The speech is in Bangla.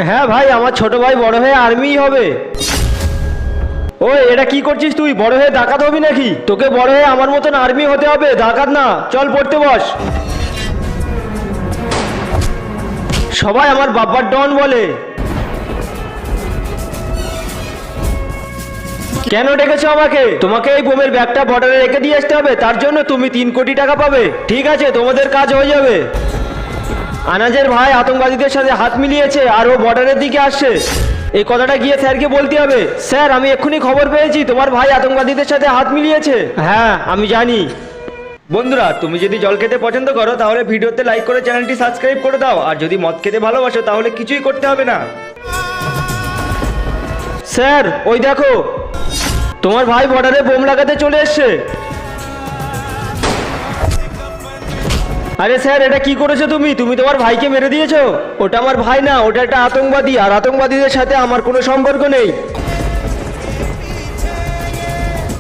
হ্যাঁ ভাই, আমার ছোট ভাই বড় হয়ে আর্মিই হবে। ওই এটা কি করছিস তুই? বড় হয়ে ডাকাত হবি নাকি? তোকে বড় হয়ে আমার মতন আর্মি হতে হবে, ডাকাত না। চল পড়তে বস। সবাই আমার বাব্বার ডন বলে। কেন ডেকেছো আমাকে? তোমাকে এই বোমের ব্যাগটা বর্ডারে রেখে দিয়ে আসতে হবে, তার জন্য তুমি 3 কোটি টাকা পাবে। ঠিক আছে, তোমাদের কাজ হয়ে যাবে। আনাজের ভাই আতঙ্কবাদীদের সাথে হাত মিলিয়েছে আর ও বর্ডারের দিকে আসছে। এই কথাটা গিয়ে স্যারকে বলতে হবে। স্যার, আমি এক্ষুনি খবর পেয়েছি তোমার ভাই আতঙ্কবাদীদের সাথে হাত মিলিয়েছে। হ্যাঁ, আমি জানি। বন্ধুরা, তুমি যদি জল খেতে পছন্দ করো তাহলে ভিডিওতে লাইক করে চ্যানেলটি সাবস্ক্রাইব করে দাও, আর যদি মদ খেতে ভালোবাসো তাহলে কিছুই করতে হবে না। স্যার, ওই দেখো তোমার ভাই বর্ডারে বোম লাগাতে চলে এসছে। আরে স্যার, এটা কি করেছো তুমি? তুমি তোমার ভাইকে মেরে দিয়েছো। ওটা আমার ভাই না, ওটা একটা আতঙ্কবাদী, আর আতঙ্কবাদীদের সাথে আমার কোনো সম্পর্ক নেই।